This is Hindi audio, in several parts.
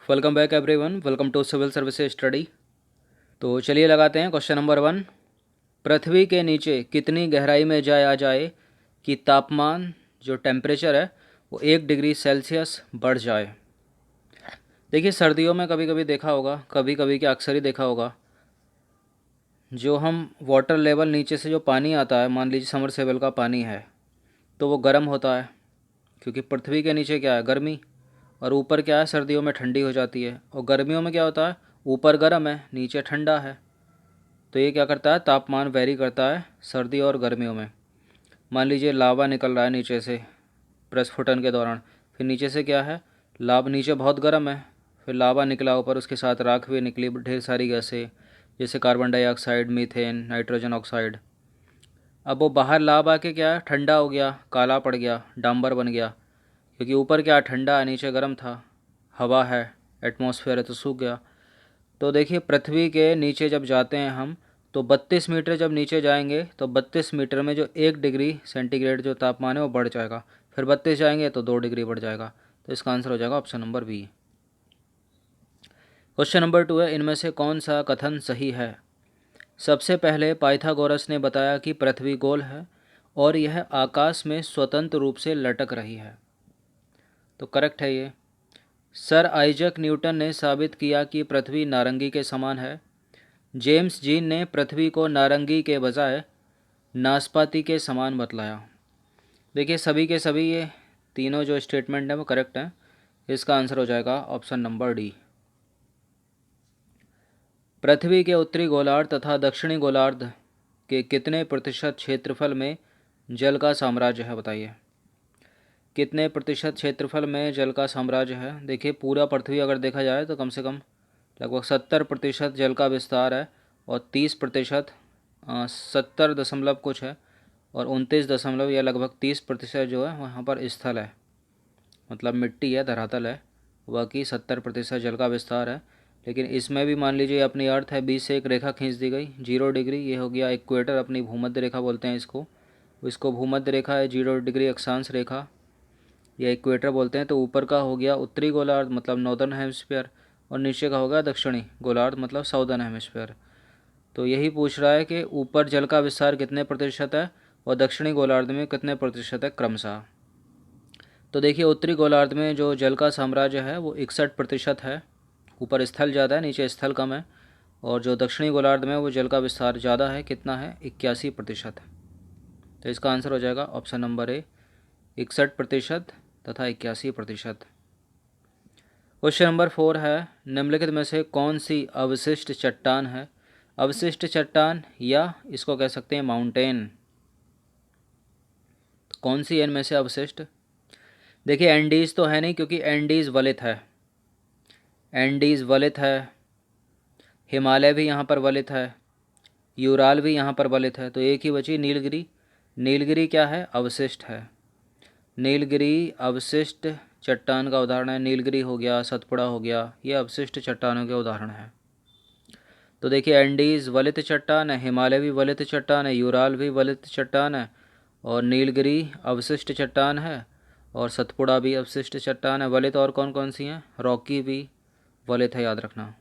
Welcome back everyone, welcome to civil services study. तो चलिए लगाते हैं क्वेश्चन नंबर 1। पृथ्वी के नीचे कितनी गहराई में जाया जाए कि तापमान जो टेम्परेचर है वो 1 डिग्री सेल्सियस बढ़ जाए। देखिए सर्दियों में कभी कभी देखा होगा, कभी कभी क्या अक्सर ही देखा होगा, जो हम वाटर लेवल नीचे से जो पानी आता है, मान लीजिए समरसेबल का पानी है, तो वो गर्म होता है क्योंकि पृथ्वी के नीचे क्या है, गर्मी, और ऊपर क्या है, सर्दियों में ठंडी हो जाती है। और गर्मियों में क्या होता है, ऊपर गर्म है नीचे ठंडा है। तो ये क्या करता है, तापमान वेरी करता है सर्दी और गर्मियों में। मान लीजिए लावा निकल रहा है नीचे से प्रस्फुटन के दौरान, फिर नीचे से क्या है, लावा नीचे बहुत गर्म है, फिर लावा निकला ऊपर, उसके साथ राख भी निकली, ढेर सारी गैसें जैसे carbon dioxide, methane, nitrogen oxide. अब वो बाहर लावा आके क्या है, ठंडा हो गया, काला पड़ गया, डांबर बन गया, क्योंकि ऊपर क्या ठंडा है नीचे गर्म था, हवा है, एटमॉस्फेयर है, तो सूख गया। तो देखिए पृथ्वी के नीचे जब जाते हैं हम, तो 32 मीटर जब नीचे जाएंगे तो 32 मीटर में जो 1 डिग्री सेंटीग्रेड जो तापमान है वो बढ़ जाएगा, फिर 32 जाएंगे तो 2 डिग्री बढ़ जाएगा। तो इसका आंसर हो जाएगा option number B. Question number 2 है, इनमें से कौन सा कथन सही है। सबसे पहले पाइथागोरस ने बताया कि पृथ्वी गोल है और यह आकाश में स्वतंत्र रूप से लटक रही है। तो करेक्ट है ये। सर आइजक न्यूटन ने साबित किया कि पृथ्वी नारंगी के समान है। जेम्स जीन ने पृथ्वी को नारंगी के बजाय नाशपाती के समान बतलाया। देखिए सभी के सभी ये तीनों जो स्टेटमेंट हैं वो करेक्ट हैं। इसका आंसर हो जाएगा ऑप्शन नंबर डी। पृथ्वी के उत्तरी गोलार्ध तथा दक्षिणी गोलार्ध के कितने प्रतिशत क्षेत्रफल में जल का साम्राज्य है, बताइए। कितने प्रतिशत क्षेत्रफल में जल का साम्राज्य है। देखिए पूरा पृथ्वी अगर देखा जाए तो कम से कम लगभग 70% जल का विस्तार है, और 30% 70 दशमलव कुछ है, और 29 दशमलव या लगभग 30% जो है वहाँ पर स्थल है, मतलब मिट्टी है, धरातल है। बाकी 70% जल का विस्तार है। लेकिन इसमें भी मान लीजिए अपनी अर्थ है, बीच से एक रेखा खींच दी गई 0 डिग्री, ये हो गया इक्वेटर, अपनी भूमध्य रेखा बोलते हैं इसको। इसको भूमध्य रेखा है, 0 डिग्री अक्षांश रेखा या इक्वेटर बोलते हैं। तो ऊपर का हो गया उत्तरी गोलार्ध मतलब नॉर्दर्न हेमिस्फीयर, और नीचे का होगा दक्षिणी गोलार्ध मतलब साउदर्न हेमिस्फीयर। तो यही पूछ रहा है कि ऊपर जल का विस्तार कितने प्रतिशत है और दक्षिणी गोलार्ध में कितने प्रतिशत है क्रमशः। तो देखिए उत्तरी गोलार्ध में जो जल का साम्राज्य है वो 61% है, ऊपर स्थल ज़्यादा है नीचे स्थल कम है। और जो दक्षिणी गोलार्ध में वो जल का विस्तार ज़्यादा है, कितना है, 81%। तो इसका आंसर हो जाएगा ऑप्शन नंबर ए, 61% तथा 81%। क्वेश्चन नंबर 4 है, निम्नलिखित में से कौन सी अवशिष्ट चट्टान है। अवशिष्ट चट्टान या इसको कह सकते हैं माउंटेन। कौन सी इनमें से अवशिष्ट। देखिए एंडीज़ तो है नहीं क्योंकि एंडीज़ वलित है, एंडीज़ वलित है, हिमालय भी यहाँ पर वलित है, यूराल भी यहाँ पर वलित है। तो एक ही बची नीलगिरी। नीलगिरी क्या है, अवशिष्ट है। नीलगिरी अवशिष्ट चट्टान का उदाहरण है। नीलगिरी हो गया, सतपुड़ा हो गया, ये अवशिष्ट चट्टानों के उदाहरण हैं। तो देखिए एंडीज़ वलित चट्टान है, हिमालय भी वलित चट्टान है, यूराल भी वलित चट्टान है, और नीलगिरी अवशिष्ट चट्टान है, और सतपुड़ा भी अवशिष्ट चट्टान है। वलित और कौन कौन सी हैं, रॉकी भी वलित है, याद रखना।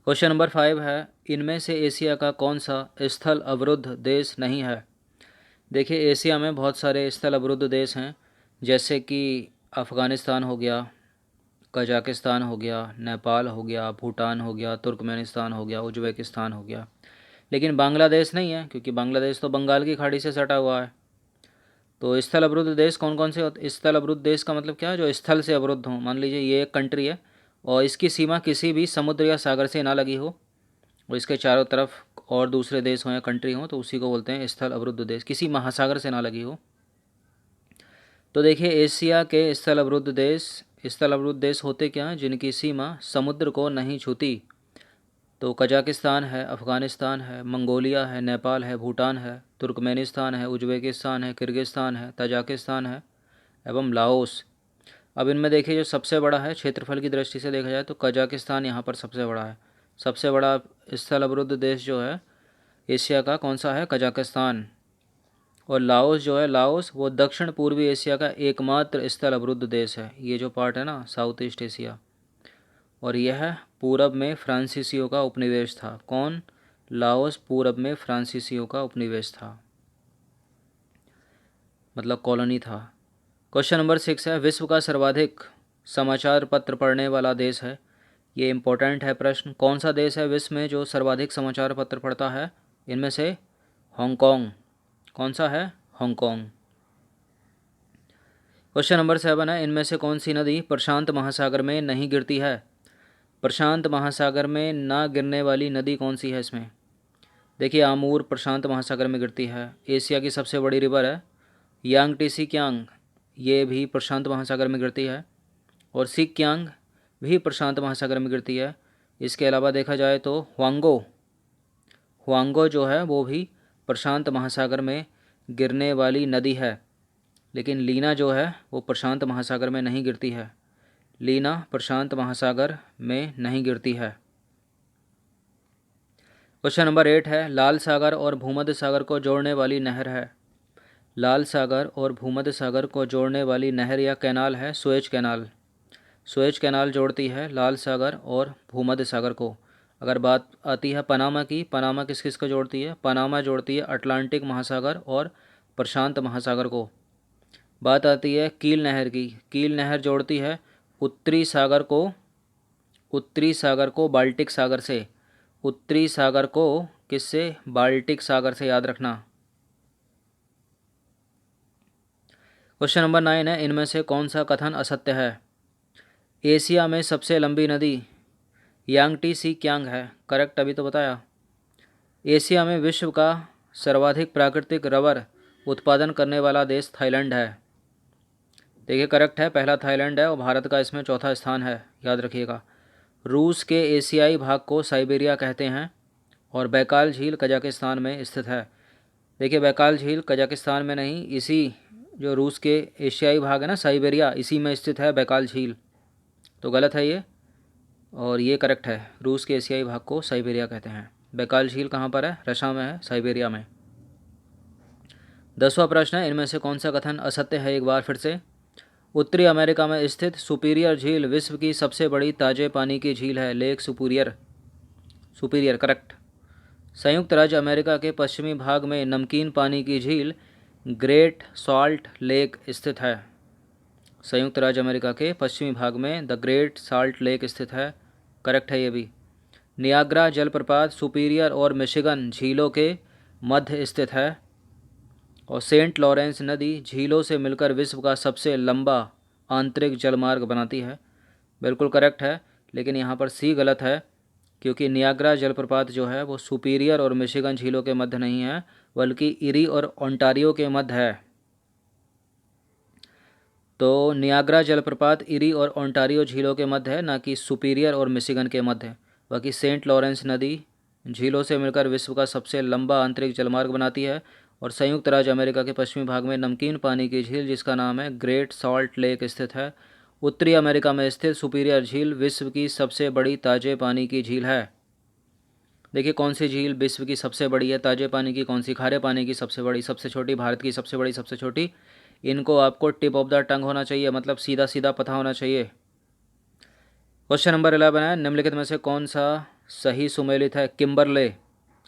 क्वेश्चन नंबर 5 है, इनमें से एशिया का कौन सा स्थल अवरुद्ध देश नहीं है। देखिए एशिया में बहुत सारे स्थल अवरुद्ध देश हैं, जैसे कि अफ़गानिस्तान हो गया, कजाकिस्तान हो गया, नेपाल हो गया, भूटान हो गया, तुर्कमेनिस्तान हो गया, उज्बेकिस्तान हो गया। लेकिन बांग्लादेश नहीं है, क्योंकि बांग्लादेश तो बंगाल की खाड़ी से सटा हुआ है। तो स्थल अवरुद्ध देश कौन कौन से होते। स्थल अवरुद्ध देश का मतलब क्या है, जो स्थल से अवरुद्ध हों। मान लीजिए ये एक कंट्री है और इसकी सीमा किसी भी समुद्र या सागर से ना लगी हो, और इसके चारों तरफ और दूसरे देश हों या कंट्री हों, तो उसी को बोलते हैं स्थल अवरुद्ध देश, किसी महासागर से ना लगी हो। तो देखिए एशिया के स्थल अवरुद्ध देश होते क्या हैं, जिनकी सीमा समुद्र को नहीं छूती। तो कजाकिस्तान है, अफ़गानिस्तान है, मंगोलिया है, नेपाल है, भूटान है, तुर्कमेनिस्तान है, उज्बेकिस्तान है, किर्गिस्तान है, तजाकिस्तान है एवं लाओस। अब इनमें देखिए जो सबसे बड़ा है क्षेत्रफल की दृष्टि से देखा जाए तो कजाकिस्तान यहाँ पर सबसे बड़ा है। सबसे बड़ा स्थल अवरुद्ध देश जो है एशिया का कौन सा है, कजाकिस्तान। और लाओस जो है, लाओस वो दक्षिण पूर्वी एशिया का एकमात्र स्थल अवरुद्ध देश है, ये जो पार्ट है ना साउथ ईस्ट एशिया। और यह पूरब में फ्रांसीसियों का उपनिवेश था। कौन? लाओस पूरब में फ्रांसीसियों का उपनिवेश था, मतलब कॉलोनी था। क्वेश्चन नंबर 6 है, विश्व का सर्वाधिक समाचार पत्र पढ़ने वाला देश है। ये इम्पोर्टेंट है प्रश्न। कौन सा देश है विश्व में जो सर्वाधिक समाचार पत्र पढ़ता है? इनमें से हांगकांग। कौन सा है? हांगकांग। क्वेश्चन नंबर 7 है, इनमें से कौन सी नदी प्रशांत महासागर में नहीं गिरती है? प्रशांत महासागर में ना गिरने वाली नदी कौन सी है इसमें? देखिए, आमूर प्रशांत महासागर में गिरती है। एशिया की सबसे बड़ी रिवर है यांगटीसी क्यांग, ये भी प्रशांत महासागर में गिरती है। और सिक क्यांग भी प्रशांत महासागर में गिरती है। इसके अलावा देखा जाए तो हुआंगो, हुआंगो जो है वो भी प्रशांत महासागर में गिरने वाली नदी है। लेकिन लीना जो है वो प्रशांत महासागर में नहीं गिरती है। लीना प्रशांत महासागर में नहीं गिरती है। क्वेश्चन नंबर 8 है, लाल सागर और भूमध्य सागर को जोड़ने वाली नहर है। लाल सागर और भूमध्य सागर को जोड़ने वाली नहर या कैनाल है सुएज कैनाल। सुएज कैनाल जोड़ती है लाल सागर और भूमध्य सागर को। अगर बात आती है पनामा की, पनामा किस किस को जोड़ती है? पनामा जोड़ती है अटलांटिक महासागर और प्रशांत महासागर को। बात आती है कील नहर की, कील नहर जोड़ती है उत्तरी सागर को, उत्तरी सागर को बाल्टिक सागर से। उत्तरी सागर को किससे? बाल्टिक सागर से, याद रखना। क्वेश्चन नंबर 9 है, इनमें से कौन सा कथन असत्य है? एशिया में सबसे लंबी नदी यांगटीसी क्यांग है। करेक्ट, अभी तो बताया। एशिया में विश्व का सर्वाधिक प्राकृतिक रबर उत्पादन करने वाला देश थाईलैंड है। देखिए, करेक्ट है, पहला थाईलैंड है और भारत का इसमें चौथा स्थान है, याद रखिएगा। रूस के एशियाई भाग को साइबेरिया कहते हैं और बैकाल झील कजाकिस्तान में स्थित है। देखिए, बैकाल झील कजाकिस्तान में नहीं, इसी जो रूस के एशियाई भाग है ना साइबेरिया, इसी में स्थित है बैकाल झील। तो गलत है ये, और ये करेक्ट है। रूस के एशियाई भाग को साइबेरिया कहते हैं। बैकाल झील कहाँ पर है? रशिया में है, साइबेरिया में। 10वां प्रश्न है, इनमें से कौन सा कथन असत्य है? एक बार फिर से। उत्तरी अमेरिका में स्थित सुपीरियर झील विश्व की सबसे बड़ी ताजे पानी की झील है। Lake superior, superior correct. संयुक्त राज्य अमेरिका के पश्चिमी भाग में नमकीन पानी की झील ग्रेट सॉल्ट लेक स्थित है। संयुक्त राज्य अमेरिका के पश्चिमी भाग में द ग्रेट सॉल्ट लेक स्थित है। करेक्ट है ये भी। नियाग्रा जलप्रपात सुपीरियर और मिशिगन झीलों के मध्य स्थित है। और सेंट लॉरेंस नदी झीलों से मिलकर विश्व का सबसे लंबा आंतरिक जलमार्ग बनाती है। बिल्कुल करेक्ट है, लेकिन यहाँ पर सी गलत है, क्योंकि नियाग्रा जलप्रपात जो है वो सुपीरियर और मिशिगन झीलों के मध्य नहीं है, बल्कि इरी और ओंटारियो के मध्य है। तो नियाग्रा जलप्रपात इरी और ओंटारियो झीलों के मध्य है, ना कि सुपीरियर और मिशिगन के मध्य। बाकी सेंट लॉरेंस नदी झीलों से मिलकर विश्व का सबसे लंबा आंतरिक जलमार्ग बनाती है। और संयुक्त राज्य अमेरिका के पश्चिमी भाग में नमकीन पानी की झील जिसका नाम है ग्रेट सॉल्ट लेक स्थित है। उत्तरी अमेरिका में स्थित सुपीरियर झील विश्व की सबसे बड़ी ताजे पानी की झील है। देखिए, कौन सी झील विश्व की सबसे बड़ी है ताजे पानी की, कौन सी खारे पानी की सबसे बड़ी, सबसे छोटी, भारत की सबसे बड़ी, सबसे छोटी। इनको आपको टिप ऑफ द टंग होना चाहिए, मतलब सीधा सीधा पता होना चाहिए। क्वेश्चन नंबर 11 है, निम्नलिखित में से कौन सा सही सुमेलित है? किम्बरले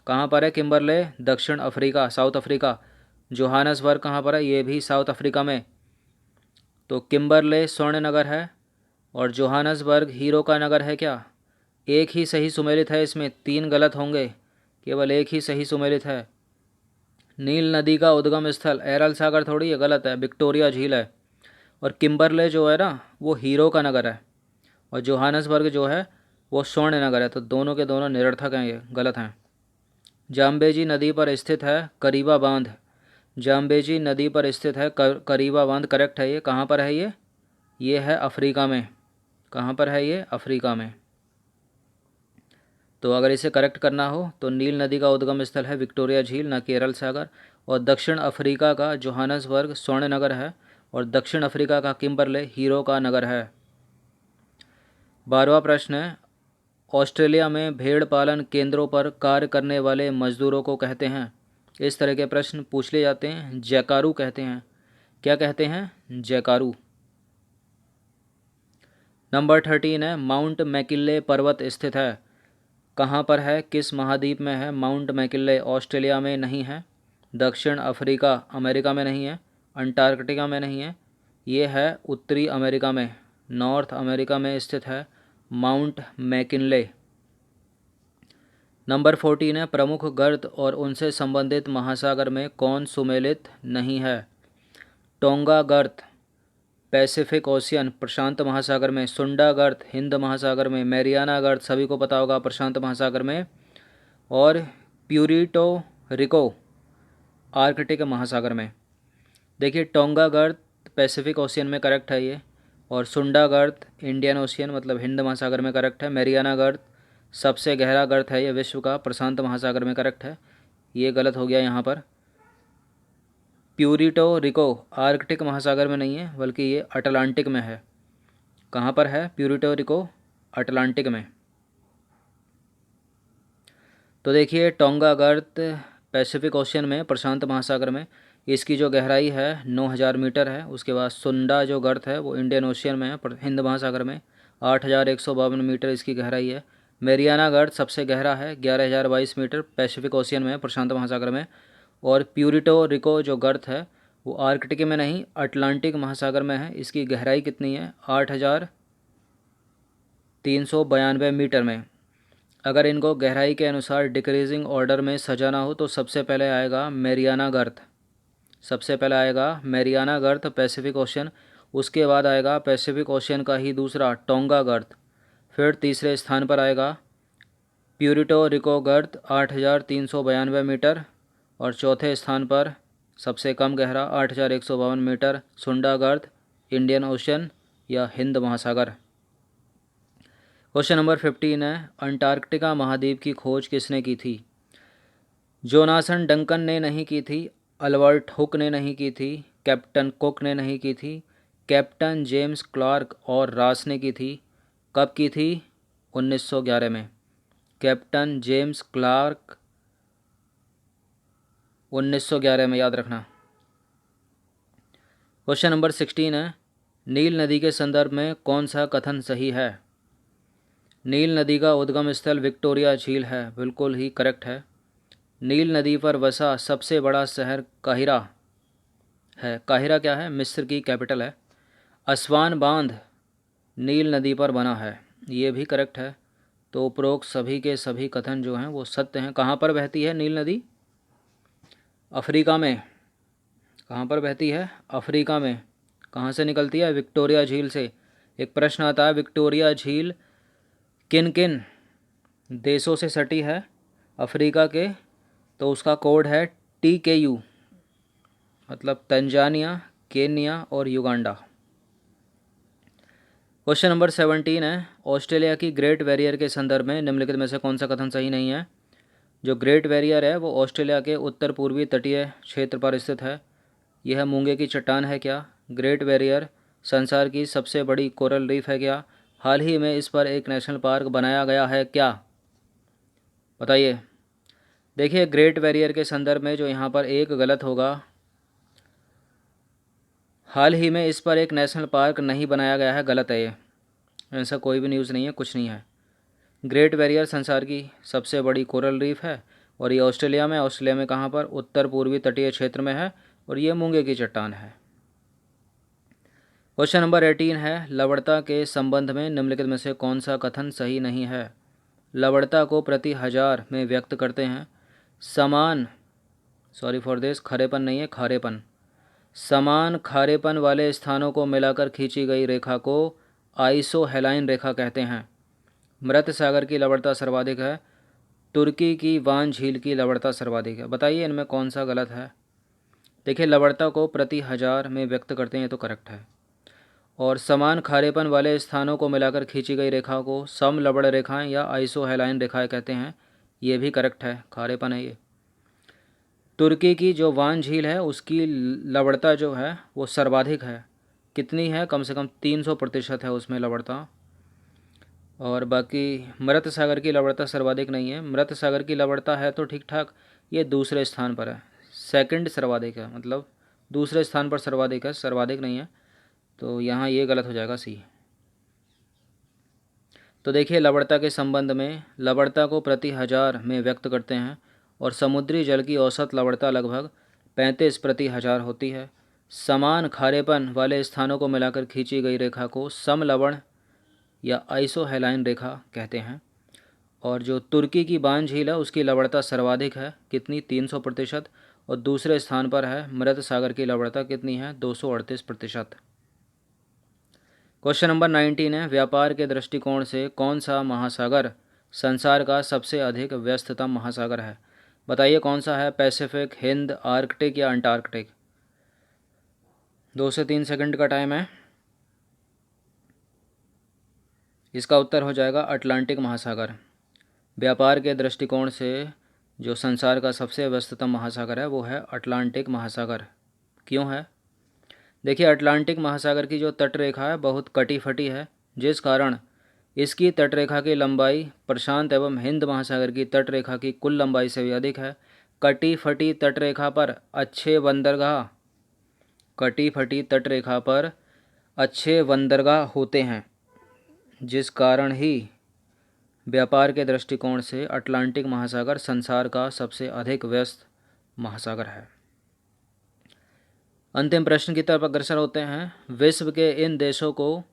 कहाँ पर है? किम्बरले दक्षिण अफ्रीका, साउथ अफ्रीका। जोहानसबर्ग कहाँ पर है? ये भी साउथ अफ्रीका में। तो किम्बरले स्वर्ण नगर है और जोहानसबर्ग हीरो का नगर है क्या? एक ही सही सुमेलित है इसमें, 3 गलत होंगे, केवल एक ही सही सुमेलित है। नील नदी का उद्गम स्थल एरल सागर थोड़ी है, गलत है, विक्टोरिया झील है। और किम्बरले जो है ना वो हीरो का नगर है, और जोहानसबर्ग जो है वो स्वर्ण नगर है। तो दोनों के दोनों निरर्थक हैं, ये गलत हैं। जाम्बेजी नदी पर स्थित है करीबा बांध। जाम्बेजी नदी पर स्थित है करीबा बांध, करेक्ट है। ये कहाँ पर है? ये है अफ्रीका में। कहाँ पर है ये? अफ्रीका में। तो अगर इसे करेक्ट करना हो तो नील नदी का उद्गम स्थल है विक्टोरिया झील, न कि एरल सागर। और दक्षिण अफ्रीका का जोहानसबर्ग स्वर्ण नगर है और दक्षिण अफ्रीका का किम्बरले हीरो का नगर है। 12वां प्रश्न है, ऑस्ट्रेलिया में भेड़ पालन केंद्रों पर कार्य करने वाले मजदूरों को कहते हैं। इस तरह के प्रश्न पूछ लिए जाते हैं। जैकारू कहते हैं। क्या कहते हैं? जैकारू। नंबर 13 है, माउंट मैकिनले पर्वत स्थित है। कहाँ पर है? किस महाद्वीप में है माउंट मैकिनले? ऑस्ट्रेलिया में नहीं है, दक्षिण अफ्रीका अमेरिका में नहीं है, अंटार्कटिका में नहीं है, ये है उत्तरी अमेरिका में, नॉर्थ अमेरिका में स्थित है माउंट मैकिनले। नंबर 14 है, प्रमुख गर्त और उनसे संबंधित महासागर में कौन सुमेलित नहीं है? टोंगा गर्त पैसिफिक ओशियन प्रशांत महासागर में, सुंडा गर्त हिंद महासागर में, मैरियाना गर्त सभी को पता होगा प्रशांत महासागर में, और प्यूरिटो रिको आर्कटिक महासागर में। देखिए टोंगा गर्त पैसिफिक ओशियन में करेक्ट है ये, और सुंडा गर्त इंडियन ओशियन मतलब हिंद महासागर में करेक्ट है। मैरियाना गर्त सबसे गहरा गर्त है ये विश्व का, प्रशांत महासागर में करेक्ट है, ये गलत हो गया यहाँ पर। प्यूरिटो रिको आर्कटिक महासागर में नहीं है बल्कि ये अटलांटिक में है। कहाँ पर है प्यूरिटो रिको? अटलांटिक में। तो देखिए टोंगा गर्त पैसिफिक ओशियन में प्रशांत महासागर में, इसकी जो गहराई है 9000 मीटर है। उसके बाद सुंडा जो गर्त है वो इंडियन ओशियन में है हिंद महासागर में, 8152 मीटर इसकी गहराई है। मैरियाना गर्त सबसे गहरा है 11022 मीटर पैसिफिक ओशियन में प्रशांत महासागर में। और प्यूरिटो रिको जो गर्त है वो आर्कटिक में नहीं अटलांटिक महासागर में है। इसकी गहराई कितनी है? 8392 मीटर में। अगर इनको गहराई के अनुसार डिक्रीजिंग ऑर्डर में सजाना हो तो सबसे पहले आएगा मैरियाना गर्त, सबसे पहले आएगा मैरियाना गर्त पैसिफिक ओशियन, उसके बाद आएगा पैसिफिक ओशियन का ही दूसरा टोंगा गर्त, फिर तीसरे स्थान पर आएगा प्यूरिटो रिको गर्त 8392 मीटर, और चौथे स्थान पर सबसे कम गहरा 8152 मीटर सुंडा गर्त इंडियन ओशन या हिंद महासागर। क्वेश्चन नंबर 15 है, अंटार्कटिका महाद्वीप की खोज किसने की थी? जोनासन डंकन ने नहीं की थी, अल्बर्ट हुक ने नहीं की थी, कैप्टन कुक ने नहीं की थी, कैप्टन जेम्स क्लार्क और रास ने की थी। कब की थी? 1911 में। कैप्टन जेम्स क्लार्क 1911 में, याद रखना। क्वेश्चन नंबर 16 है, नील नदी के संदर्भ में कौन सा कथन सही है? नील नदी का उद्गम स्थल विक्टोरिया झील है, बिल्कुल ही करेक्ट है। नील नदी पर बसा सबसे बड़ा शहर काहिरा है। काहिरा क्या है? मिस्र की कैपिटल है। असवान बांध नील नदी पर बना है, ये भी करेक्ट है। तो उपरोक्त सभी के सभी कथन जो हैं वो सत्य हैं। कहाँ पर बहती है नील नदी? अफ्रीका में। कहाँ पर बहती है? अफ्रीका में। कहाँ से निकलती है? विक्टोरिया झील से। एक प्रश्न आता है, विक्टोरिया झील किन किन देशों से सटी है अफ्रीका के? तो उसका कोड है TKU, मतलब तंजानिया, केन्या और युगांडा। क्वेश्चन नंबर 17 है, ऑस्ट्रेलिया की ग्रेट बैरियर के संदर्भ में निम्नलिखित में से कौन सा कथन सही नहीं है? जो ग्रेट बैरियर है वो ऑस्ट्रेलिया के उत्तर पूर्वी तटीय क्षेत्र पर स्थित है। यह मूंगे की चट्टान है क्या? ग्रेट बैरियर संसार की सबसे बड़ी कोरल रीफ है क्या? हाल ही में इस पर एक नेशनल पार्क बनाया गया है क्या? बताइए। देखिए ग्रेट बैरियर के संदर्भ में जो यहाँ पर एक गलत होगा, हाल ही में इस पर एक नेशनल पार्क नहीं बनाया गया है, गलत है ये। ऐसा कोई भी न्यूज़ नहीं है, कुछ नहीं है। ग्रेट बैरियर संसार की सबसे बड़ी कोरल रीफ है और ये ऑस्ट्रेलिया में। ऑस्ट्रेलिया में कहाँ पर? उत्तर पूर्वी तटीय क्षेत्र में है, और ये मूंगे की चट्टान है। क्वेश्चन नंबर 18 है, लवणता के संबंध में निम्नलिखित में से कौन सा कथन सही नहीं है? लवणता को प्रति हजार में व्यक्त करते हैं समान, सॉरी फॉर दिस, खरेपन नहीं है, खारेपन। समान खारेपन वाले स्थानों को मिलाकर खींची गई रेखा को आइसोहेलाइन रेखा कहते हैं। मृत सागर की लवणता सर्वाधिक है, तुर्की की वान झील की लवणता सर्वाधिक है। बताइए इनमें कौन सा गलत है? देखिए लवणता को प्रति हजार में व्यक्त करते हैं, तो करेक्ट है। और समान खारेपन वाले स्थानों को मिलाकर खींची गई रेखा को समलवण रेखाएं या आइसोहेलाइन रेखाएं कहते हैं, ये भी करेक्ट है, खारेपन है ये। तुर्की की जो वान झील है उसकी लवणता जो है वो सर्वाधिक है। कितनी है? कम से कम 300% है उसमें लवणता। और बाकी मृत सागर की लवणता सर्वाधिक नहीं है। मृत सागर की लवणता है तो ठीक ठाक ये दूसरे स्थान पर है। सेकंड सर्वाधिक है, मतलब दूसरे स्थान पर सर्वाधिक है, सर्वाधिक नहीं है, तो यहाँ ये गलत हो जाएगा सी। तो देखिए लवणता के संबंध में, लवणता को प्रति हजार में व्यक्त करते हैं और समुद्री जल की औसत लवणता लगभग 35 प्रति हजार होती है। समान खारेपन वाले स्थानों को मिलाकर खींची गई रेखा को समलवण या आइसोहेलाइन रेखा कहते हैं। और जो तुर्की की बान झील है उसकी लवणता सर्वाधिक है, कितनी, 300%। और दूसरे स्थान पर है मृत सागर की लवणता कितनी है, 238%। क्वेश्चन नंबर 19 है, व्यापार के दृष्टिकोण से कौन सा महासागर संसार का सबसे अधिक व्यस्ततम महासागर है? बताइए कौन सा है, पैसिफिक, हिंद, आर्कटिक या अंटार्कटिक? 2 से 3 सेकंड का टाइम है। इसका उत्तर हो जाएगा अटलांटिक महासागर। व्यापार के दृष्टिकोण से जो संसार का सबसे व्यस्ततम महासागर है वो है अटलांटिक महासागर। क्यों है? देखिए अटलांटिक महासागर की जो तटरेखा है बहुत कटी फटी है, जिस कारण इसकी तटरेखा की लंबाई प्रशांत एवं हिंद महासागर की तटरेखा की कुल लंबाई से भी अधिक है। कटी फटी तटरेखा पर अच्छे बंदरगाह, कटी फटी तटरेखा पर अच्छे बंदरगाह होते हैं, जिस कारण ही व्यापार के दृष्टिकोण से अटलांटिक महासागर संसार का सबसे अधिक व्यस्त महासागर है। अंतिम प्रश्न की तरफ अग्रसर होते हैं। विश्व के इन देशों को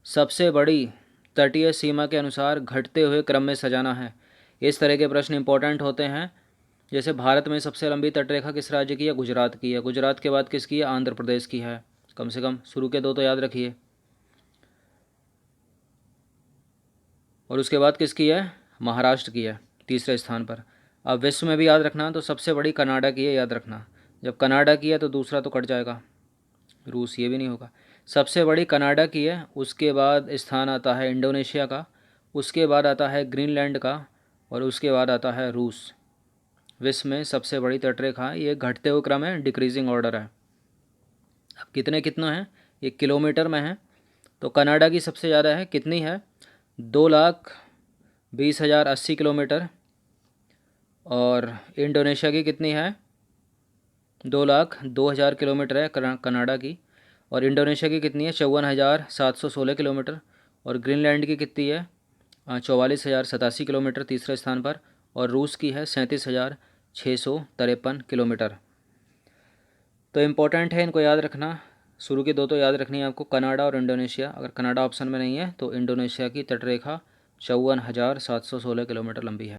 सबसे बड़ी तटीय सीमा के अनुसार घटते हुए क्रम में सजाना है। इस तरह के प्रश्न इंपॉर्टेंट होते हैं। जैसे भारत में सबसे लंबी तटरेखा किस राज्य की है? गुजरात की है। गुजरात के बाद किसकी है? आंध्र प्रदेश की है। कम से कम शुरू के 2 तो याद रखिए। और उसके बाद किसकी है? महाराष्ट्र की है तीसरे स्थान पर। अब विश्व में भी याद रखना, तो सबसे बड़ी कनाडा की है, याद रखना। जब कनाडा की है तो दूसरा तो कट जाएगा, रूस, ये भी नहीं होगा। सबसे बड़ी कनाडा की है, उसके बाद स्थान आता है इंडोनेशिया का, उसके बाद आता है ग्रीनलैंड का, और उसके बाद आता है रूस। विश्व में सबसे बड़ी तटरेखा, ये घटते हुए क्रम है, डिक्रीजिंग ऑर्डर है। अब कितना है? ये किलोमीटर में है। तो कनाडा की सबसे ज़्यादा है, कितनी है? 2,20,080 किलोमीटर। और इंडोनेशिया की कितनी है? 2,02,000 किलोमीटर है कनाडा की। और इंडोनेशिया की कितनी है? 54,716 किलोमीटर। और ग्रीनलैंड की कितनी है? 44,087 किलोमीटर तीसरे स्थान पर। और रूस की है 37,653 किलोमीटर। तो इम्पोर्टेंट है, इनको याद रखना। शुरू की 2 तो याद रखनी है आपको, कनाडा और इंडोनेशिया। अगर कनाडा ऑप्शन में नहीं है तो इंडोनेशिया की तटरेखा 54,716 किलोमीटर लंबी है।